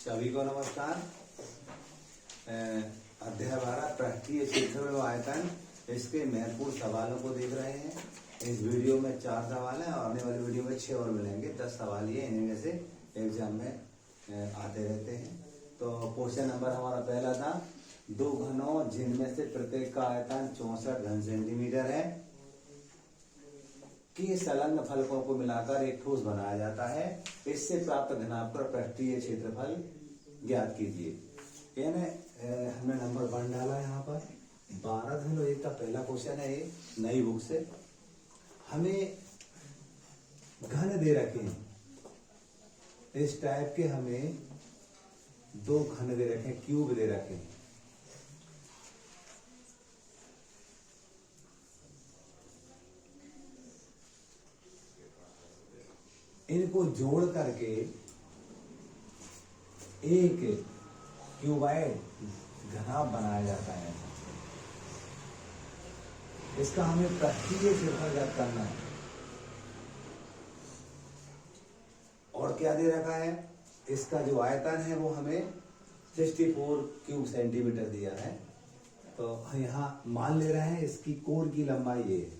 सभी को नमस्कार। अध्याय 12 पृष्ठीय क्षेत्रफल व आयतन, इसके महत्वपूर्ण सवालों को देख रहे हैं। इस वीडियो में 4 सवाल हैं और आने वाली वीडियो में 6 और मिलेंगे। 10 सवाल ये इनमें से एग्जाम में आते रहते हैं। तो क्वेश्चन नंबर हमारा पहला था, दो घनों जिनमें से प्रत्येक का आयतन 64 घन सेंटीमीटर है कि संलग्न फलकों को मिलाकर एक ठोस बनाया जाता है। इससे प्राप्त घनाभ पृष्ठीय क्षेत्रफल ज्ञात कीजिए। यानी हमने नंबर 1 डाला यहाँ पर 12 का पहला क्वेश्चन है। ये नई बुक से हमें घन दे रखे हैं, इस टाइप के हमें 2 घन दे रखे हैं, क्यूब दे रखे हैं। इनको जोड़ करके एक क्यूबाइड घनाभ बनाया जाता है। इसका हमें पृष्ठीय क्षेत्रफल ज्ञात करना है। और क्या दे रखा है, इसका जो आयतन है वो हमें 64 क्यूब सेंटीमीटर दिया है। तो यहां मान ले रहे हैं इसकी कोर की लंबाई ये है।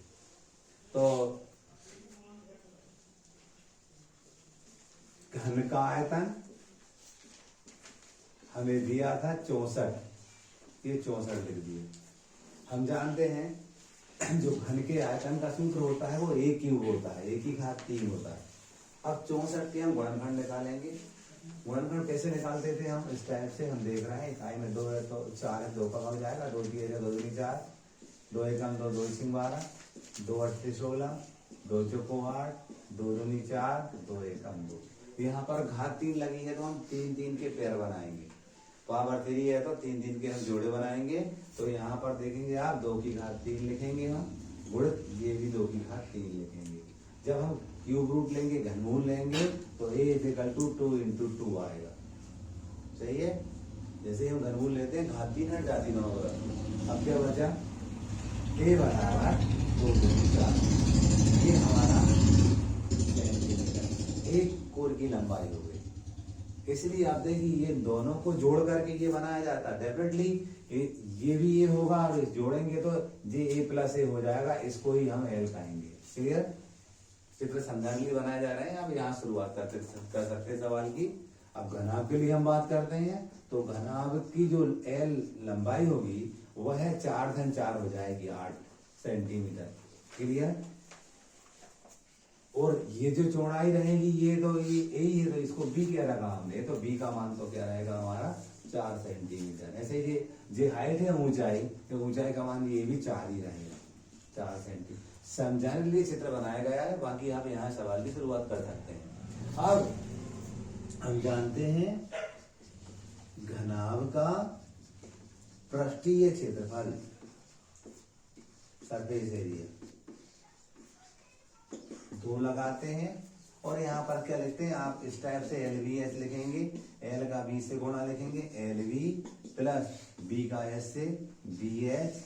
तो घन का आयतन हमें दिया था 64, ये 64 लिख दिए। हम जानते हैं जो घन के आयतन का सूत्र होता है वो a क्यूब होता है, 1 की घात 3 होता है। अब 64 के हम गुणनखंड निकालेंगे। गुणनखंड कैसे निकालते थे हम, इस टाइप से हम देख रहे हैं। इकाई में 2 है तो 4 है, 2 का भाग जाएगा, 2 की 2 दूनी 4, 2 एकम 2, 2 सिंह 12, 2 अट्ठे 16, 2 चौको 8, 2 दूनी 4, 2 एकम 2। यहाँ पर घात 3 लगी है तो हम 3 3 के पेयर बनाएंगे। पावर 3 है तो 3 3 के हम जोड़े बनाएंगे। तो यहाँ पर देखेंगे आप 2 की घात 3 लिखेंगे हम, गुणित ये भी 2 की घात 3 लिखेंगे। जब हम क्यूब रूट लेंगे, घनमूल लेंगे तो a = 2 × 2 आएगा। सही है। जैसे हम घनमूल लेते हैं घात 3 हट जाती 9 बराबर। अब क्या बचा, a बराबर 2 × 4। ये हमारा एक कोर की लंबाई हो गई। इसलिए आप देखिए ये दोनों को जोड़ करके ये बनाया जाता है। डेफिनेटली ये भी ये होगा और जोड़ेंगे तो ये a+a हो जाएगा। इसको ही हम l कहेंगे। क्लियर, चित्र समझाने के लिए बनाया जा रहा है। अब यहाँ शुरुआत कर सकते सवाल की। अब घनाभ के लिए हम बात करते हैं तो घनाभ की जो l लंबाई होगी वह 4 × 4 हो जाएगी, 8 सेंटीमीटर। क्लियर। और ये जो चौड़ाई रहेगी ये तो ये है, तो इसको b क्या रखा हमने, तो b का मान तो क्या रहेगा हमारा 4 सेंटीमीटर। ऐसे ये हाइट है ऊंचाई, तो ऊंचाई का मान ये भी 4 ही रहेगा, 4 सेंटीमीटर। समझाने के लिए चित्र बनाया गया है, बाकी आप यहाँ सवाल की शुरुआत कर सकते हैं। अब हम जानते हैं घनाभ का पृष्ठीय क्षेत्रफल, सरफेस एरिया 2 लगाते हैं। और यहाँ पर क्या लिखते हैं आप, इस टाइप से LVS लिखेंगे, L का B से गुणा लिखेंगे, LV प्लस B का S से BH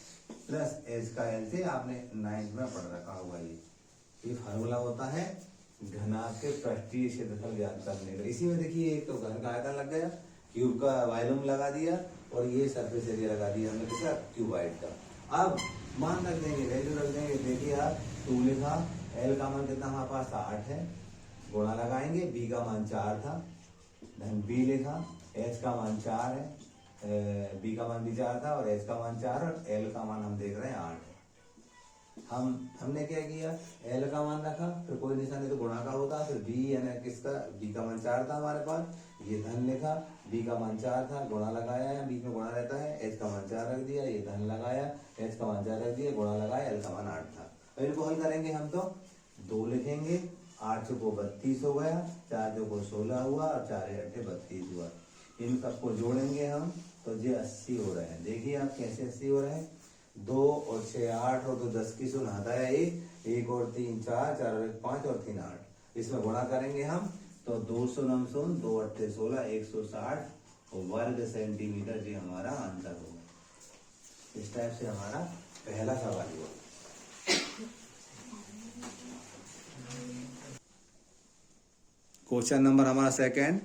प्लस H का L से। आपने 9th में पढ़ रखा होगा। ये फार्मूला होता है घनाभ के पृष्ठीय क्षेत्रफल ज्ञात करने का। इसी में देखिए एक तो घन का आयतन लग गया, क्यूब का वॉल्यूम लगा दिया और ये सरफेस एरिया लगा दिया हमने किसका, क्यूबाइड का। अब मान रख देंगे, वैल्यू रख देंगे। देखिए आप 2 लिखा, L का मान कितना हमारे पास 8 है, गुणा लगाएंगे। B का मान 4 था, धन B लिखा, H का मान 4 है, B का मान भी 4 था और H का मान 4 और L का मान हम देख रहे हैं 8 है। हमने क्या किया, L का मान रखा, फिर कोई निशान नहीं तो गुणा का होता, फिर B यानी किसका, B का मान 4 था हमारे पास, ये धन लिखा, B का मान 4 था, गुणा लगाया, बीच में गुणा रहता है, H का मान 4 रख दिया, ये धन लगाया, H का मान 4 रख दिया, गुणा लगाया, L का मान 8 था। तो इनको हल करेंगे हम तो 2 लिखेंगे, 8 चौको 32 हो गया, 4 चौको 16 हुआ और 4 अट्ठे 32 हुआ। इन सबको जोड़ेंगे हम तो ये 80 हो रहे हैं। देखिए आप कैसे 80 हो रहे हैं, 2 और 6 8 और 2 10 की सुन आता है 1 और 3 4, 4 और 1 5 और 3 8। इसमें गुणा करेंगे हम तो 200 9 सुन 2 अट्ठे 16, 160 वर्ग सेंटीमीटर। ये हमारा आंसर होगा। इस टाइप से हमारा पहला सवाल हुआ। क्वेश्चन नंबर हमारा सेकंड,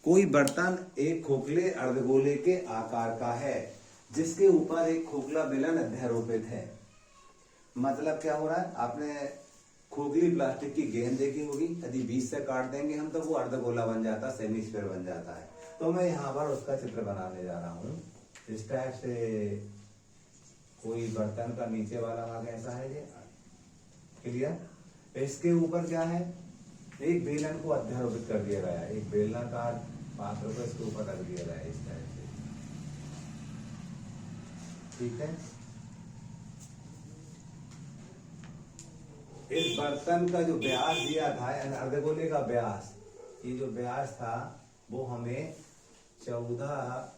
कोई बर्तन एक खोखले अर्धगोले के आकार का है जिसके ऊपर एक खोखला बेलन अध्यारोपित है। मतलब क्या हो रहा है, आपने खोखली प्लास्टिक की गेंद देखी होगी, यदि बीच से काट देंगे हम तो वो अर्धगोला बन जाता है, सेमी स्फीयर बन जाता है। तो मैं यहाँ पर उसका चित्र बनाने जा रहा हूँ। इस टाइप से कोई बर्तन का नीचे वाला भाग ऐसा है, ये क्लियर। इसके ऊपर क्या है, एक बेलन को अध्यारोपित कर दिया गया है, एक बेलनाकार पात्र को इसके ऊपर रख दिया गया है इस टाइप से, ठीक है। इस बर्तन का जो व्यास दिया था, अर्धगोले का व्यास, ये जो व्यास था वो हमें 14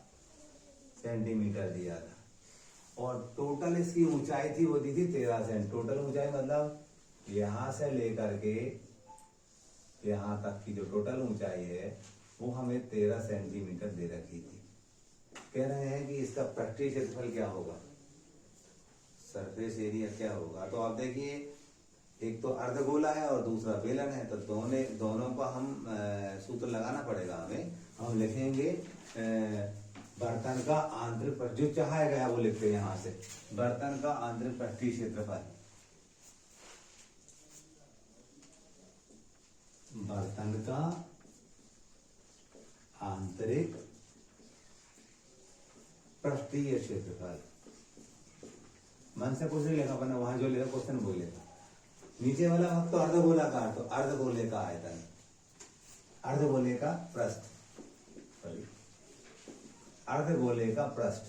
सेंटीमीटर दिया था, और टोटल इसकी ऊंचाई थी वो दी थी 13 सेंट। टोटल ऊंचाई मतलब यहां से लेकर के यहां तक की जो टोटल ऊंचाई है वो हमें 13 सेंटीमीटर दे रखी थी। कह रहे हैं कि इसका पृष्ठीय क्षेत्रफल क्या होगा, सरफेस एरिया क्या होगा। तो आप देखिए, एक तो अर्धगोला है और दूसरा बेलन है, तो दोनों का हम सूत्र लगाना पड़ेगा हमें। हम लिखेंगे बर्तन का आंतरिक, जो चाहा गया वो लिखते हैं यहां से, बर्तन का आंतरिक पृष्ठीय क्षेत्रफल, बर्तन का आंतरिक पृष्ठीय क्षेत्रफल। मन से कुछ नहीं लिखा, वरना वहां जो लिखा क्वेश्चन वो लिखा। नीचे वाला भाग तो अर्धगोलाकार, तो अर्धगोले का आयतन, अर्धगोले का पृष्ठ, अर्धगोले का पृष्ठ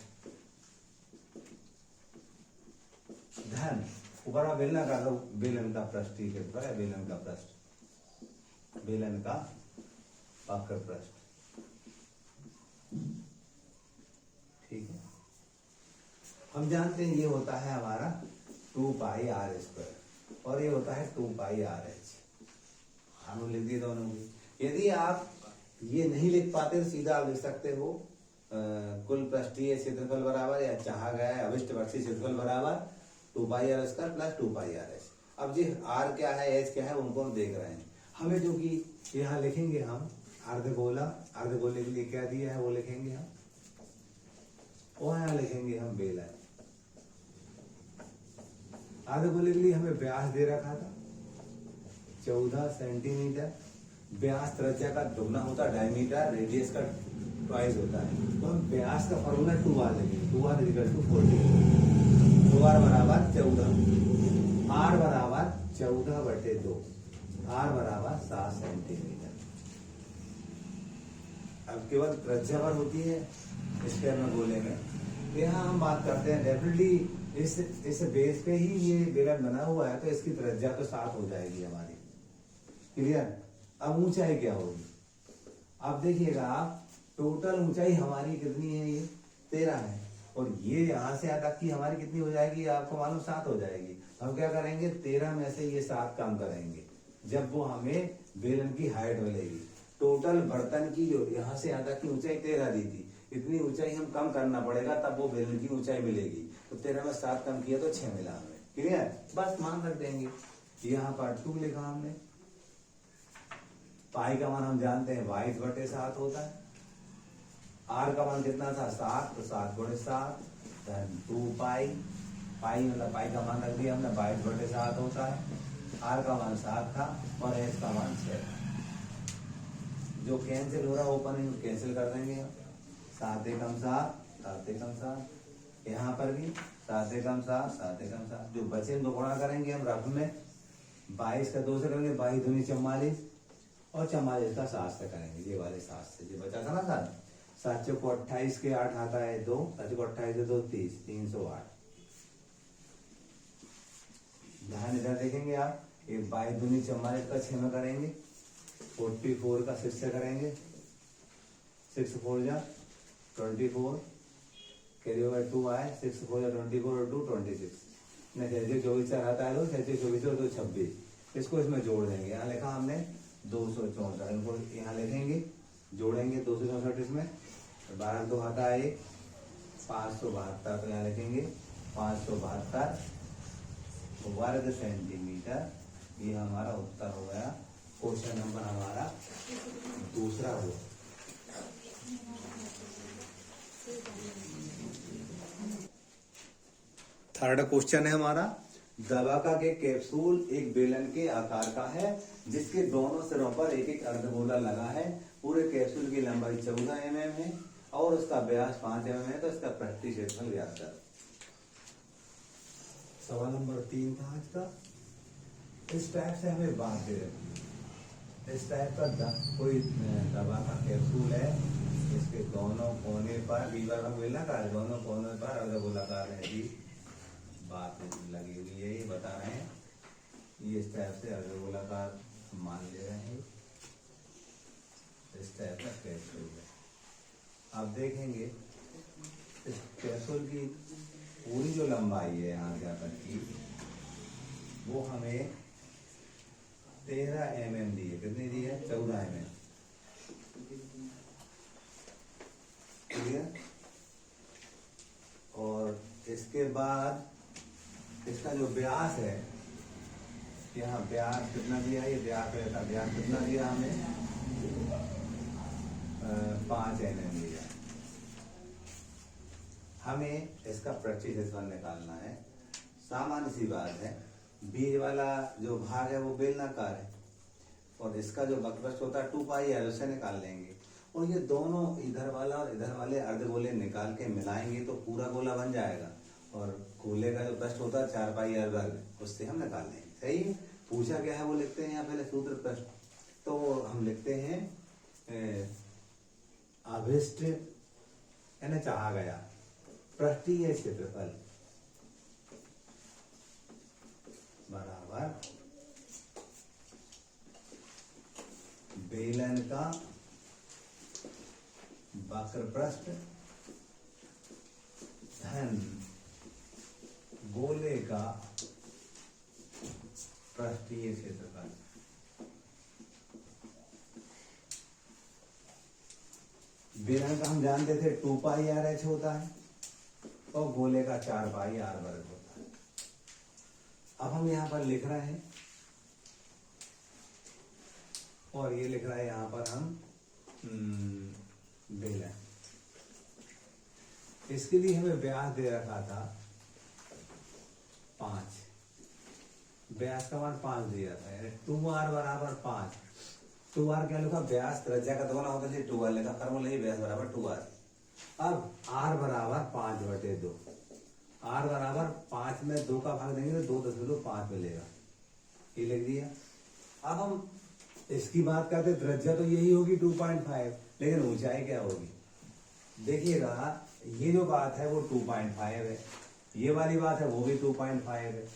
धन ऊपर बेलन का पृष्ठीय क्षेत्रफल है, बेलन का पृष्ठ, बेलन का वक्र पृष्ठ, ठीक है। हम जानते हैं ये होता है हमारा 2 पाई आर स्क्वायर, और ये होता है 2 पाई आर एच। हम लिख दिए दोनों की। यदि आप ये नहीं लिख पाते तो सीधा आप लिख सकते हो कुल पृष्ठीय क्षेत्रफल बराबर, या चाहा गया है अभिष्ट पृष्ठीय क्षेत्रफल बराबर 2 pi r square plus 2 pi r h. अब जी आर क्या है, एच क्या है, उनको हम देख रहे हैं। हमें जो कि यहाँ लिखेंगे हम अर्धगोला, अर्धगोले के लिए क्या दिया है वो लिखेंगे हम, और यहाँ लिखेंगे हम बेलन। अर्धगोले के लिए हमें व्यास दे रखा था 14 सेंटीमीटर, व्यास त्रिज्या का दुगना होता है, डायमीटर रेडियस का ट्वाइस होता है। तो हम व्यास का फॉर्मूला 2r लेंगे, 2r इक्वल टू 40, 2r बराबर 14, r बराबर 14/2, r बराबर 7 सेंटीमीटर। अब केवल त्रिज्या पर होती है स्क्वायर में गोले में, तो यहाँ हम बात करते हैं डेफिनेटली इस बेस पे ही ये बेलन बना हुआ है, तो इसकी त्रिज्या तो 7 हो जाएगी हमारी, क्लियर। अब ऊंचाई क्या होगी, अब देखिएगा आप, टोटल ऊंचाई हमारी कितनी है, ये 13 है, और ये यहां से यहाँ तक की हमारी कितनी हो जाएगी, आपको मालूम 7 हो जाएगी। हम क्या करेंगे, 13 में से ये 7 कम करेंगे, जब वो हमें बेलन की हाइट मिलेगी। टोटल बर्तन की जो यहाँ से यहाँ तक की ऊंचाई 13 दी थी, इतनी ऊंचाई हम कम करना पड़ेगा, तब वो बेलन की ऊंचाई मिलेगी। तो 13 में 7 कम किया तो 6 मिला हमें, क्लियर। बस मान रख देंगे, यहाँ पर 2 लिखा हमने। पाई का मान हम जानते हैं 22/7 होता है, आर का मान कितना था 7, तो 7/7 धन 2 पाई, पाई मतलब पाई का मान रख दिया हमने 22/7 होता है, आर का मान 7 था और एच का मान 6 था। जो कैंसिल हो रहा है ओपन कैंसिल कर देंगे हम, 7 एकम 7, 7 एकम 7, यहाँ पर भी 7 एकम 7, 7 एकम 7। जो बचे दो गुणा करेंगे हम रफ में, 22 का 2 से करेंगे, 22 दूनी 44, और 44 का 7 से करेंगे, ये वाले 7 से जो बचा था ना 7, 7 चौको 28 के 8 आता है 2, 7 चौको 28 से 2 30, 308। ध्यान इधर देखेंगे आप, ये 22 दूनी 44 का 6 में करेंगे, 44 का 6 से करेंगे, 6 4 जा 24, कैरी ओवर 2 आए, 6 4 जा 24 और 2 26, नहीं 24 से आता है 2, 24 और 2 26, इसको इसमें जोड़ देंगे। यहाँ लिखा हमने 264, इनको यहाँ लिखेंगे, जोड़ेंगे 264 इसमें, 12 2 आता है 1, 572, तो यहाँ लिखेंगे 572 वर्ग सेंटीमीटर। ये हमारा उत्तर हो गया, क्वेश्चन नंबर हमारा दूसरा हुआ। थर्ड क्वेश्चन है हमारा, दवा का के कैप्सूल एक बेलन के आकार का है जिसके दोनों सिरों पर एक एक अर्धगोला लगा है। पूरे कैप्सूल की लंबाई 14 mm है और उसका व्यास 5 mm है, तो इसका पृष्ठीय क्षेत्रफल ज्ञात कर। सवाल नंबर 3 था आज का। इस टाइप से हमें बात दे रहे, इस टाइप का कोई दवा का कैप्सूल है, इसके दोनों कोने पर बेलनाकार, दोनों कोने पर अर्धगोलाकार है जी, बात लगी हुई है, ये बता रहे हैं। ये इस टाइप से अर्धगोलाकार मान ले रहे हैं, इस टाइप का कैप्सूल है। अब देखेंगे इस कैप्सूल की पूरी जो लंबाई है यहाँ से तक की, वो हमें 13 mm दी है। कितनी दी है? 14 mm। क्लियर? और इसके बाद इसका जो व्यास है, यहाँ व्यास कितना दिया है? ये व्यास रहता, व्यास कितना दिया हमें? 5 mm दिया। हमें इसका पृष्ठीय क्षेत्रफल निकालना है। सामान्य सी बात है, बीच वाला जो भाग है वो बेलनाकार है और इसका जो वक्रपृष्ठ होता है 2 पाई r, उसे निकाल लेंगे। और ये दोनों इधर वाला और इधर वाले अर्धगोले निकाल के मिलाएंगे तो पूरा गोला बन जाएगा। और गोले का जो पृष्ठ होता है 4 पाई r वर्ग, उससे हम निकाल लेंगे। सही है? पूछा क्या है वो लिखते हैं यहाँ पहले सूत्र पृष्ठ। तो हम लिखते हैं अभिष्ट यानी चाहा गया पृष्ठीय क्षेत्रफल बराबर बेलन का वक्रपृष्ठ धन गोले का पृष्ठीय क्षेत्रफल। बेलन का हम जानते थे 2 पाई r h होता है और गोले का 4 पाई r वर्ग होता है। अब हम यहां पर लिख रहे हैं और ये लिख रहा है यहां पर हम बेलन। इसके लिए हमें व्यास दे रखा था 5, व्यास का मान 5 दिया था, यानी 2r बराबर 5। 2r क्या लिखा? व्यास त्रिज्या का दोगुना होता है, 2r लिखा, फॉर्मूला ही व्यास बराबर 2r। अब r बराबर 5/2, r बराबर 5 में 2 का भाग देंगे तो 2.5 मिलेगा, ये लिख दिया। अब हम इसकी बात करते, त्रिज्या तो यही होगी 2.5, लेकिन ऊंचाई क्या होगी? देखिएगा ये जो बात है वो 2.5 है, ये वाली बात है वो भी 2.5 है,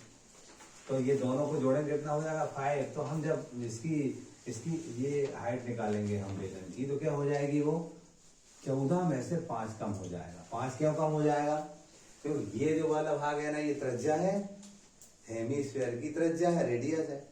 तो ये दोनों को जोड़ेंगे कितना हो जाएगा? 5। तो हम जब इसकी ये हाइट निकालेंगे हम बेलन की, तो क्या हो जाएगी? वो 14 में से 5 कम हो जाएगा। 5 क्यों कम हो जाएगा? तो ये जो वाला भाग है ना, ये त्रिज्या है, हेमीस्फीयर की त्रिज्या है, रेडियस है।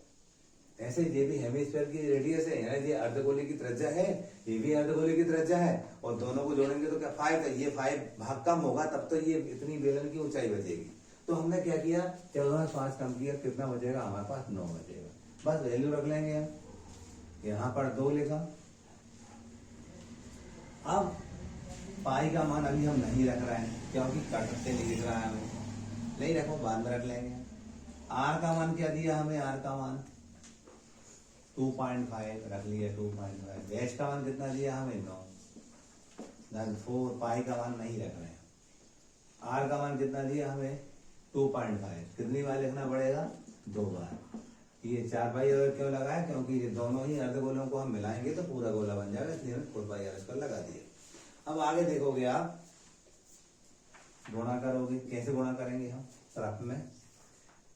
ऐसे ये भी हेमीस्फीयर की रेडियस है, यानी ये अर्धगोले की त्रिज्या है, ये भी अर्धगोले की त्रिज्या है, और दोनों को जोड़ेंगे तो क्या 5 है, ये 5 भाग कम होगा, तब तो ये इतनी बेलन की ऊंचाई बचेगी। तो हमने क्या किया? 14 में 5 कम किया, कितना बचेगा हमारे पास? 9 बचेगा। बस वैल्यू रख लेंगे हम, यहाँ पर 2 लिखा। अब पाई का मान अभी हम नहीं रख रहे हैं क्योंकि कट से नहीं दिख रहा है, हमें नहीं रखो, बाद में रख लेंगे। आर का मान क्या दिया हमें? आर का मान 2.5 रख लिया, 2.5। एच का मान कितना दिया हमें? 9। 4 पाई का मान नहीं रख रहे हैं। आर का मान कितना दिया हमें? 2.5। कितनी बार लिखना पड़ेगा? 2 बार। ये 4 पाई अगर क्यों लगाए? क्योंकि ये दोनों ही अर्धगोलों को हम मिलाएंगे तो पूरा गोला बन जाएगा, इसलिए हमने 4 पाई इसको लगा दिया। अब आगे देखोगे आप, गुणा करोगे, कैसे गुणा करेंगे हम? तरफ में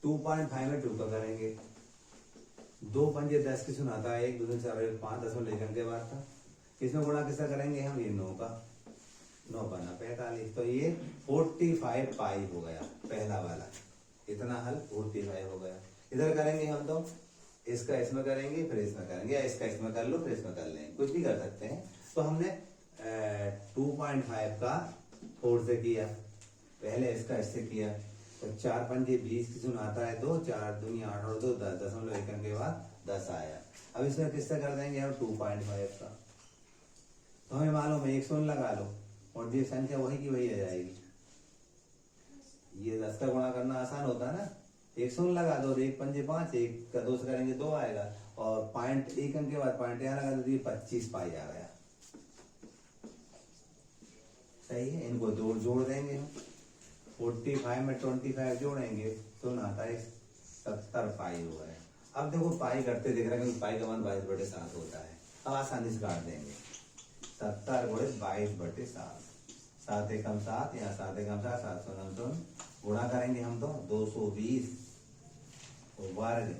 2.5 में 2 का करेंगे, 2 पंजे 10 की सुनाता है, 1 2 4 5 10 लेखन के बाद था। इसमें गुणा किसका करेंगे हम? ये 9 का, 9 बना 45, तो ये 45 पाई हो गया पहला वाला। इतना हल 45 हो गया। इधर करेंगे हम तो इसका इसमें करेंगे, फिर इसमें करेंगे, या इसका इसमें कर लो, फिर इसमें कर लेंगे, कुछ भी कर सकते हैं। तो हमने 2.5 का 4 से किया, पहले इसका इससे किया, तो 4 पंजे 20 की सुन आता है 2, 4 दूनी 8 और 2 10, 10 के बाद 10 आया। अब इसमें किससे कर देंगे हम? 2.5 का। तो हमें मालूम है 1 शून्य लगा लो और ये संख्या वही की वही आ जाएगी। ये 10 का गुणा करना आसान होता है ना, एक शून्य लगा दो, एक पंजे 5, एक का 2 से करेंगे 2 आएगा, और पॉइंट एक अंक के बाद पॉइंट यहाँ लगा दो, 25 पाई आ गया। सही है, इनको जोड़ देंगे हम, 45 में 25 जोड़ेंगे तो ना आता है 70 पाई हो गया। अब देखो पाई करते दिख रहा है क्योंकि पाई का मान 22/7 होता है। अब आसानी से काट देंगे, 70 गुणित 22/7, 7 एकम 7, यहाँ 7 एकम 7, 700 गुणा करेंगे हम तो 220 वर्ग,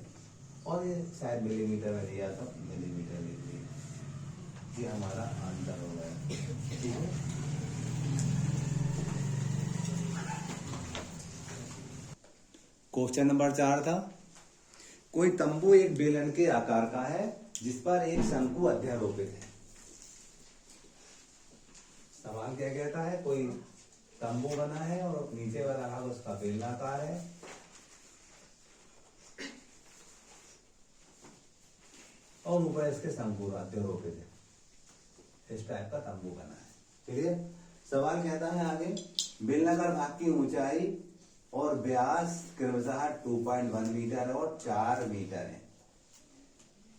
और ये शायद मिलीमीटर में दिया तो मिलीमीटर लिख दिया। ये हमारा आंसर हो गया। ठीक है, क्वेश्चन नंबर 4 था, कोई तंबू एक बेलन के आकार का है जिस पर एक शंकु अध्यारोपित है। सवाल क्या कहता है, कोई तंबू बना है और नीचे वाला भाग उसका बेलनाकार है, और ऊपर इसके शंकु अध्यारोपित है। इस टाइप का तंबू बना है। क्लियर। सवाल कहता है आगे, बेलनाकार भाग की ऊंचाई और व्यास क्रमशः 2.1 मीटर और 4 मीटर है।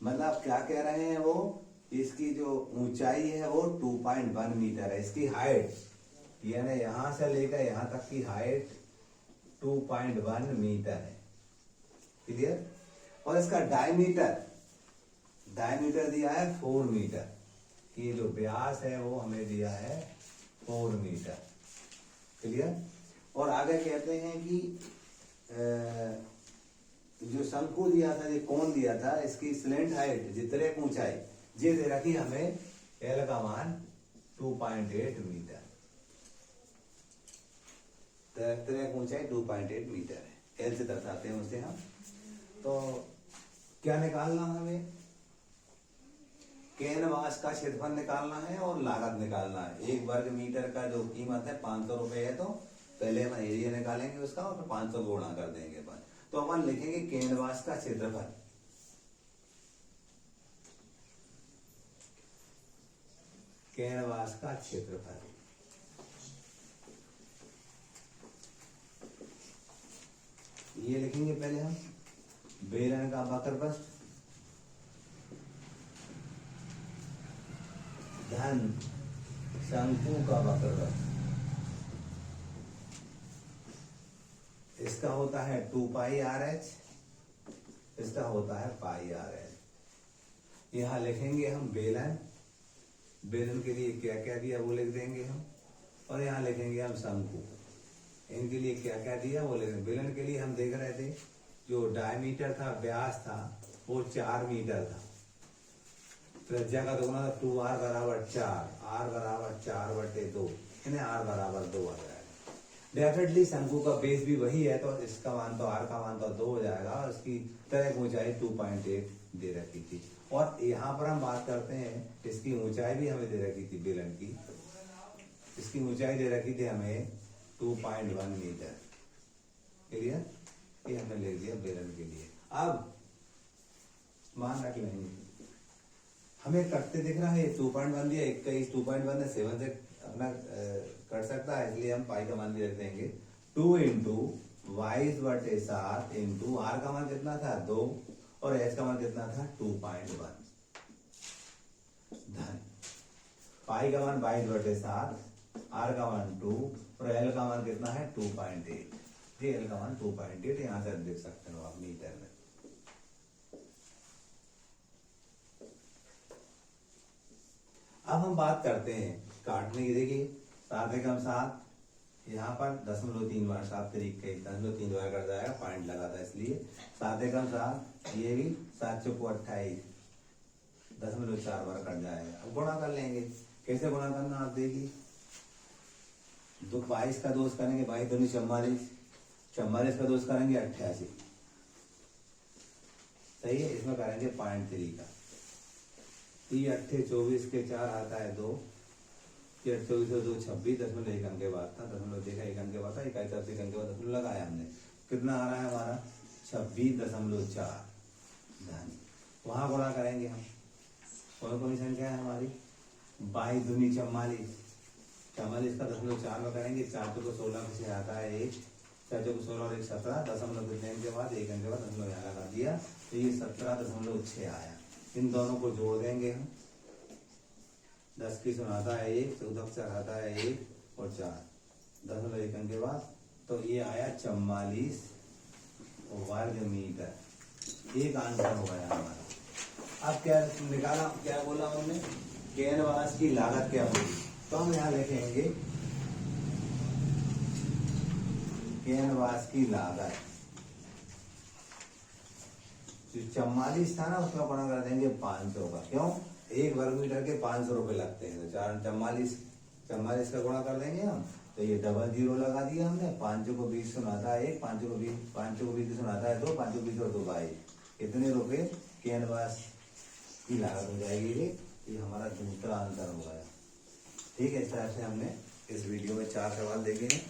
मतलब क्या कह रहे हैं वो, इसकी जो ऊंचाई है वो 2.1 मीटर है, इसकी हाइट यानी यहां से लेकर यहां तक की हाइट 2.1 मीटर है। क्लियर। और इसका डायमीटर दिया है 4 मीटर, ये जो व्यास है वो हमें दिया है 4 मीटर। क्लियर। और आगे कहते हैं कि जो शंकु दिया था, जो कोण दिया था, इसकी स्लेंट हाइट जितने ऊंचाई ये दे रखी हमें एल का मान 2.8 मीटर, तिरक ऊंचाई 2.8 मीटर है। एल से दर्शाते हैं उसे हम। तो क्या निकालना हमें, कैनवास का क्षेत्रफल निकालना है और लागत निकालना है। 1 वर्ग मीटर का जो कीमत है 500 रुपए है, तो पहले हम एरिया निकालेंगे उसका और फिर 500 को गुणा कर देंगे अपन। तो अपन लिखेंगे कैनवास का क्षेत्रफल, कैनवास का क्षेत्रफल। ये लिखेंगे पहले हम, बेलन का वक्रपृष्ठ धन शंकु का वक्रपृष्ठ, इसका होता है 2πRh, इसका होता है πRh। यहां लिखेंगे हम बेलन, बेलन के लिए क्या क्या दिया वो लिख देंगे हम, और यहाँ लिखेंगे हम शंकु, इनके लिए क्या क्या दिया वो लिखेंगे। बेलन के लिए हम देख रहे थे जो डायमीटर था, व्यास था, वो 4 मीटर था, त्रिज्या का दोगुना 2r बराबर 4, r बराबर 4/2, यानी r बराबर 2 आ जाएगा। डेफिनेटली शंकु का बेस भी वही है, तो इसका मान तो r का मान तो 2 हो जाएगा, और इसकी तिरक ऊंचाई 2.8 दे रखी थी। और यहाँ पर हम बात करते हैं, इसकी ऊंचाई भी हमें दे रखी थी बेलन की, इसकी ऊंचाई दे रखी थी हमें 2.1 मीटर। क्लियर। ये हमने ले लिया बेलन के लिए। अब मान रख लेंगे, हमें कटते दिख रहा है 2.1 दिया, 21 2.1 है, 7 से अपना कट सकता है, इसलिए हम पाई का मान भी रख देंगे 2 इंटू 22/7 इंटू आर का मान कितना था 2, और एच का मान कितना था 2.1 धन पाई का मान 22/7, आर का मान 2 और एल का मान कितना है 2.8। ये एल का मान 2.8 यहां से देख सकते हो आप मीटर में। अब हम बात करते हैं काटने की। देखिए 7 एकम 7, यहाँ पर 0.3 बार 7 तरीके 0.3 बार कट जाएगा, पॉइंट लगा था इसलिए 7 एकम 7, ये भी 7 चौको 28, 0.4 बार कट जाएगा। अब गुणा कर लेंगे, कैसे गुणा करना आप देखिए, 22 का 2 करेंगे 22 दूनी 44, 44 का 2 करेंगे 88, सही है। इसमें करेंगे 0.3 का, 3 8 24 के 4 आता है 2, 24 और 2 26, 1 अंक के बाद था, 1 अंक के बाद था, 1 अंक के बाद 0 लगाया हमने, कितना आ रहा है हमारा 26.4 धन। वहां गुणा करेंगे हम, कौन कौन सी संख्या है हमारी, 22 दूनी 44, 44 का 0.4 में करेंगे, 4 को 16 से आता है 1, चाहे जो 16 और 1 17 दशमलव कितने के बाद 1 अंक के बाद दशमलव यहाँ लगा दिया तो ये 17.6 आया। इन दोनों को जोड़ देंगे हम। 10 की सुनाता है 1, 14 से आता है 1 और 4 दशमलव 1 अंक के बाद तो ये आया 44 वर्ग मीटर। एक आंसर हो गया हमारा। अब क्या निकाला, क्या बोला हमने, कैनवास की लागत क्या होगी, तो हम यहाँ लिखेंगे कैनवास की लागत जो 44 था ना उसमें गुणा कर देंगे 500 का। क्यों, 1 वर्ग मीटर के 500 रुपए लगते हैं तो 44 का गुणा कर देंगे हम। तो ये डबल जीरो लगा दिया हमने। 5 को 20 सुनाता है 1, 5 को 20 सुनाता है 2, 5 को 20 और 2 22। कितने रुपए कैनवास की लागत हो जाएगी। ये हमारा दूसरा आंसर हो गया। ठीक है, इस तरह से हमने इस वीडियो में 4 सवाल देखे हैं।